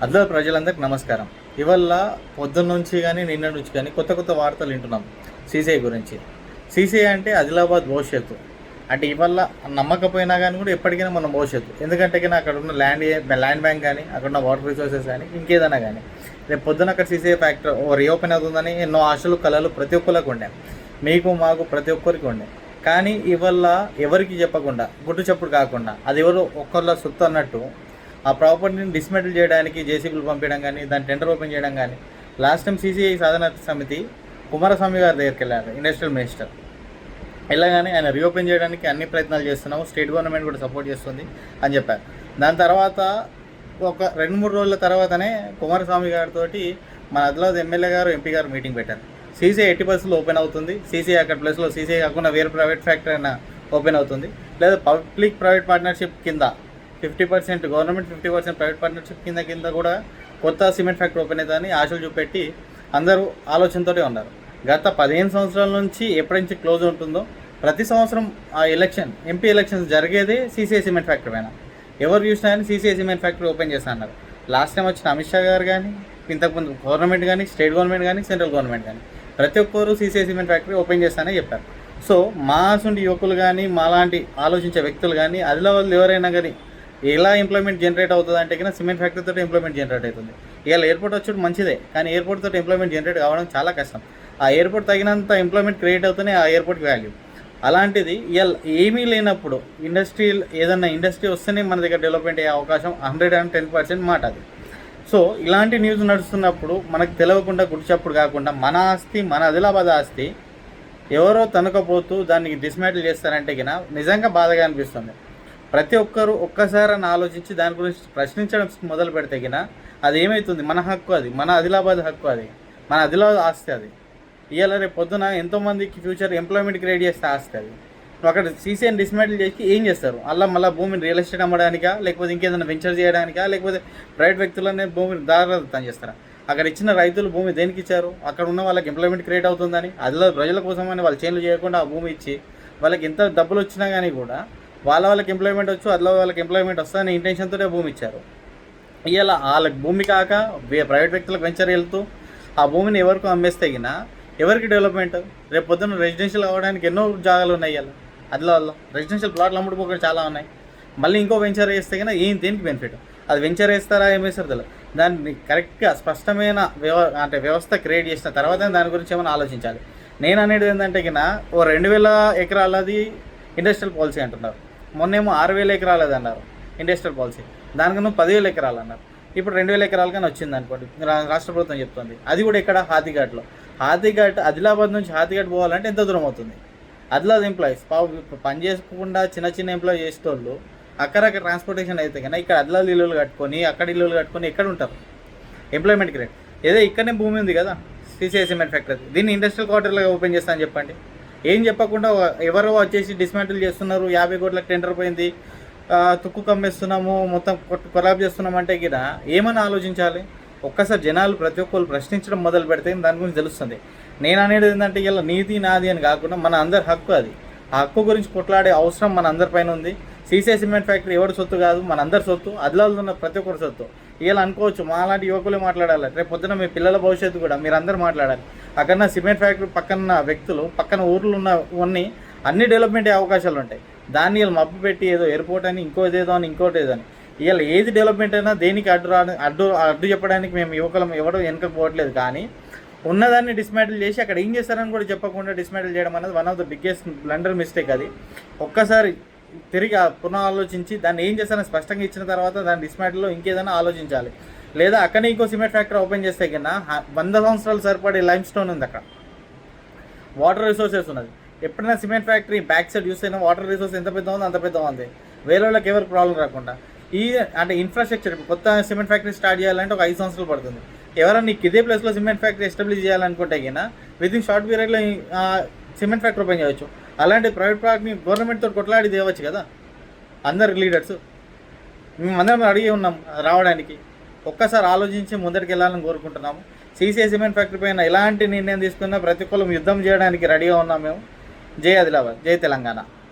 అందులో ప్రజలందరికీ నమస్కారం. ఇవాళ పొద్దున్న నుంచి కానీ నిన్న నుంచి కానీ కొత్త కొత్త వార్తలు వింటున్నాం సీసీఐ గురించి. సీసీఐ అంటే ఆదిలాబాద్ భవిష్యత్తు. అంటే ఇవాళ నమ్మకపోయినా కానీ కూడా ఎప్పటికైనా మన భవిష్యత్తు. ఎందుకంటే అక్కడ ఉన్న ల్యాండ్ బ్యాంక్ కానీ, అక్కడ ఉన్న వాటర్ రిసోర్సెస్ కానీ, ఇంకేదైనా కానీ రేపు పొద్దున అక్కడ సీసీఐ ఫ్యాక్టరీ రీఓపెన్ అవుతుందని ఎన్నో ఆశలు కళలు ప్రతి ఒక్కరికి ఉండే, మీకు మాకు ప్రతి ఒక్కరికి ఉండే. కానీ ఇవాళ ఎవరికి చెప్పకుండా గుట్టు చప్పుడు కాకుండా అది ఎవరు ఒక్కళ్ళ సొత్తు అన్నట్టు ఆ ప్రాపర్టీని డిస్మెంటల్ చేయడానికి జేసీబీలు పంపించడం కానీ, దాని టెండర్ ఓపెన్ చేయడం కానీ. లాస్ట్ టైం సీసీఐ సాధన సమితి కుమారస్వామి గారి దగ్గరికి వెళ్ళారు, ఇండస్ట్రియల్ మినిస్టర్. వెళ్ళగానే ఆయన రీఓపెన్ చేయడానికి అన్ని ప్రయత్నాలు చేస్తున్నాము, స్టేట్ గవర్నమెంట్ కూడా సపోర్ట్ చేస్తుంది అని చెప్పారు. దాని తర్వాత ఒక 2-3 రోజుల తర్వాతనే కుమారస్వామి గారితో మన ఆదిలాబాద్ ఎమ్మెల్యే గారు, ఎంపీ గారు మీటింగ్ పెట్టారు. సీసీఐ 80% ఓపెన్ అవుతుంది, సీసీఐ అక్కడ ప్లేస్లో సీసీఐ కాకుండా వేరే ప్రైవేట్ ఫ్యాక్టరీ అయినా ఓపెన్ అవుతుంది, లేదా పబ్లిక్ ప్రైవేట్ పార్ట్నర్షిప్ కింద 50% గవర్నమెంట్, 50% ప్రైవేట్ పార్ట్నర్షిప్ కింద కూడా కొత్త సిమెంట్ ఫ్యాక్టరీ ఓపెన్ అవుతుందని ఆశలు చూపెట్టి అందరూ ఆలోచనతోనే ఉన్నారు. గత 15 సంవత్సరాల నుంచి ఎప్పటి నుంచి క్లోజ్ ఉంటుందో ప్రతి సంవత్సరం ఆ ఎంపీ ఎలక్షన్స్ జరిగేదే సీసీఐ సిమెంట్ ఫ్యాక్టరీ పైన. ఎవరు చూసినా కానీ సీసీఐ సిమెంట్ ఫ్యాక్టరీ ఓపెన్ చేస్తా అన్నారు. లాస్ట్ టైం వచ్చిన అమిత్ షా గారు కానీ, ఇంతకుముందు గవర్నమెంట్ కానీ, స్టేట్ గవర్నమెంట్ కానీ, సెంట్రల్ గవర్నమెంట్ కానీ ప్రతి ఒక్కరు సీసీఐ సిమెంట్ ఫ్యాక్టరీ ఓపెన్ చేస్తానని చెప్పారు. సో మా అసలు యువకులు కానీ, మాలాంటి ఆలోచించే వ్యక్తులు కానీ, ఆదిలాబాద్లో ఎవరైనా కానీ ఎలా ఎంప్లాయ్మెంట్ జనరేట్ అవుతుంది అంటే కన్నా సిమెంట్ ఫ్యాక్టరీతో ఎంప్లాయ్మెంట్ జనరేట్ అవుతుంది. ఇవాళ ఎయిర్పోర్ట్ వచ్చి మంచిదే, కానీ ఎయిర్పోర్ట్ తోటి ఎంప్లాయ్మెంట్ జనరేట్ కావడం చాలా కష్టం. ఆ ఎయిర్పోర్ట్ తగినంత ఎంప్లాయ్మెంట్ క్రియేట్ అవుతూనే ఆ ఎయిర్పోర్ట్కి వాల్యూ. అలాంటిది ఇవాళ ఏమీ లేనప్పుడు ఏదన్నా ఇండస్ట్రీ వస్తేనే మన దగ్గర డెవలప్మెంట్ అయ్యే అవకాశం 110% మాట అది. సో ఇలాంటి న్యూస్ నడుస్తున్నప్పుడు మనకు తెలియకుండా గుడిచప్పుడు కాకుండా మన ఆస్తి, మన ఆదిలాబాద్ ఆస్తి ఎవరో తనకపోతూ దాన్ని డిస్మాంటిల్ చేస్తారంటే కినా నిజంగా బాధగా అనిపిస్తుంది. ప్రతి ఒక్కరూ ఒక్కసారి ఆలోచించి దాని గురించి ప్రశ్నించడం మొదలు పెడితే కినా అది ఏమవుతుంది, మన హక్కు అది, మన ఆదిలాబాద్ హక్కు అది, మన ఆదిలాబాద్ ఆస్తి అది. ఇవాళ రేపు పొద్దున ఎంతోమందికి ఫ్యూచర్ ఎంప్లాయ్మెంట్ క్రియేట్ చేస్తే ఆస్తి అది. అక్కడ సీసీఐని డిస్మాంటిల్ చేసి ఏం చేస్తారు? మళ్ళీ భూమిని రియల్ ఎస్టేట్ అమ్మడానికా, లేకపోతే ఇంకేదైనా వెంచర్ చేయడానికా, లేకపోతే ప్రైవేట్ వ్యక్తులనే భూమిని దారాదత్తం చేస్తారా? అక్కడ ఇచ్చిన రైతులు భూమి దేనికి ఇచ్చారు? అక్కడ ఉన్న వాళ్ళకి ఎంప్లాయ్మెంట్ క్రియేట్ అవుతుందని, అదిలో ప్రజల కోసమని వాళ్ళు చేంజ్లు చేయకుండా ఆ భూమి ఇచ్చి వాళ్ళకి ఎంత డబ్బులు వచ్చినా కానీ కూడా వాళ్ళకి ఎంప్లాయ్మెంట్ వచ్చు, అదిలో వాళ్ళకి ఎంప్లాయ్మెంట్ వస్తుందని ఇంటెన్షన్తోనే భూమి ఇచ్చారు. ఇవాళ వాళ్ళకి భూమి కాక ప్రైవేట్ వ్యక్తులకు వెంచర్ వెళ్తూ ఆ భూమిని ఎవరికో అమ్మేస్తే గినా ఎవరికి డెవలప్మెంట్? రేపు పొద్దున్న రెసిడెన్షియల్ అవ్వడానికి ఎన్నో జాగాలు ఉన్నాయి. ఇవాళ అదిలో రెసిడెన్షియల్ ప్లాట్లు అమ్ముడుపోక చాలా ఉన్నాయి. మళ్ళీ ఇంకో వెంచర్ వేస్తే కన్నా దేనికి బెనిఫిట్? అది వెంచర్ వేస్తారా, ఏం వేస్తారో తెలియదు. దాన్ని కరెక్ట్గా స్పష్టమైన వ్యవస్థ క్రియేట్ చేసిన తర్వాత దాని గురించి ఏమైనా ఆలోచించాలి. నేను అనేది ఏంటంటే కినా 2000 ఎకరాలది ఇండస్ట్రియల్ పాలసీ అంటున్నారు, మొన్నేమో 6000 ఎకరాలది అన్నారు ఇండస్ట్రియల్ పాలసీ, దానికన్నా 10,000 ఎకరాలు అన్నారు. ఇప్పుడు 2000 ఎకరాలు కానీ వచ్చింది అనుకోండి, రాష్ట్ర ప్రభుత్వం చెప్తుంది. అది కూడా ఇక్కడ హాతీఘాట్లో. హాతీఘాట్ ఆదిలాబాద్ నుంచి హాతీఘాట్ పోవాలంటే ఎంత దూరం అవుతుంది? ఆదిలాబాద్ ఎంప్లాయీస్ పని చేసుకోకుండా చిన్న ఎంప్లాయీ చేసేటోళ్ళు అక్కడక్కడ ట్రాన్స్పోర్టేషన్ అయితే కానీ ఇక్కడ ఆదిలాబాద్ ఇల్లులు కట్టుకొని, అక్కడ ఇల్లులు కట్టుకొని ఎక్కడ ఉంటారు? ఎంప్లాయ్మెంట్ క్రియేట్ ఏదో ఇక్కడనే భూమి ఉంది కదా సీసీఐ సిమెంట్ ఫ్యాక్టరీ, దీన్ని ఇండస్ట్రియల్ క్వార్టర్లుగా ఓపెన్ చేస్తానని చెప్పండి. ఏం చెప్పకుండా ఎవరో వచ్చేసి డిస్మాంటిల్ చేస్తున్నారు, 50 కోట్లకు టెండర్ పోయింది, తుక్కు కమ్మేస్తున్నాము, మొత్తం కొలాబ్ చేస్తున్నాం అంటే గిన ఏమని ఆలోచించాలి? ఒక్కసారి జనాలు ప్రతి ఒక్కరు ప్రశ్నించడం మొదలు పెడితే దాని గురించి తెలుస్తుంది. నేను అనేది ఏంటంటే ఇలా నీతి నాది అని కాకుండా మన అందరి హక్కు అది. ఆ హక్కు గురించి కొట్లాడే అవసరం మన అందరిపైన ఉంది. సీసీఐ సిమెంట్ ఫ్యాక్టరీ ఎవరి సొత్తు కాదు, మన అందరి సొత్తు, అదిలాబాద్లో ఉన్న ప్రతి ఒక్కరి సొత్తు. ఇలా అనుకోవచ్చు మాలాంటి యువకులే మాట్లాడాలి, రేపు పొద్దున మీ పిల్లల భవిష్యత్తు కూడా మీరు అందరూ మాట్లాడాలి. అక్కడ సిమెంట్ ఫ్యాక్టరీ పక్కన వ్యక్తులు, పక్కన ఊర్లు ఉన్న అన్ని డెవలప్మెంట్ అయ్యే అవకాశాలు ఉంటాయి. దాన్ని వీళ్ళు మబ్బు పెట్టి ఏదో ఎయిర్పోర్ట్ అని, ఇంకోటి ఏదో అని ఇవాళ ఏది డెవలప్మెంట్ అయినా దేనికి అడ్డు చెప్పడానికి మేము యువకులం ఎవడో వెనక పోవట్లేదు. కానీ ఉన్నదాన్ని డిస్మాంటిల్ చేసి అక్కడ ఏం చేస్తారని కూడా చెప్పకుండా డిస్మాంటిల్ చేయడం అనేది one of the biggest blunder mistake. అది ఒక్కసారి తిరిగి పునరాలోచించి దాన్ని ఏం చేస్తారని స్పష్టంగా ఇచ్చిన తర్వాత దాని డిస్మాంటిల్లో ఇంకేదైనా ఆలోచించాలి. లేదా అక్కడనే ఇంకో సిమెంట్ ఫ్యాక్టరీ ఓపెన్ చేస్తే కన్నా 100 సంవత్సరాలు సరిపడే లైమ్ స్టోన్ ఉంది అక్కడ, వాటర్ రిసోర్సెస్ ఉన్నది. ఎప్పుడైనా సిమెంట్ ఫ్యాక్టరీ బ్యాక్ సైడ్ చూస్తేనే వాటర్ రిసోర్స్ ఎంత పెద్ద ఉందో అంత పెద్ద ఉంది. వేరే వాళ్ళకి ఎవరికి ప్రాబ్లం రాకుండా ఇన్ఫ్రాస్ట్రక్చర్ కొత్త సిమెంట్ ఫ్యాక్టరీ స్టార్ట్ చేయాలంటే ఒక 5 సంవత్సరాలు పడుతుంది. ఎవరైనా నీకు ఇదే ప్లేస్లో సిమెంట్ ఫ్యాక్టరీ ఎస్టాబ్లిష్ చేయాలనుకుంటే కన్నా వితిన్ షార్ట్ పీరియడ్లో సిమెంట్ ఫ్యాక్టరీ ఓపెన్ చేయవచ్చు. అలాంటి ప్రైవేట్ ప్రాడక్ట్ని గవర్నమెంట్తో కొట్లాడి తేవచ్చు కదా అందరు లీడర్స్. మేము అందరం అడిగి ఉన్నాం రావడానికి. ఒక్కసారి ఆలోచించి ముందరికి వెళ్ళాలని కోరుకుంటున్నాము. సీసీఐ సిమెంట్ ఫ్యాక్టరీ పైన ఎలాంటి నిర్ణయం తీసుకున్నా ప్రతి ఒక్కరు యుద్ధం చేయడానికి రెడీగా ఉన్నాం మేము. జై ఆదిలాబాద్, జై తెలంగాణ.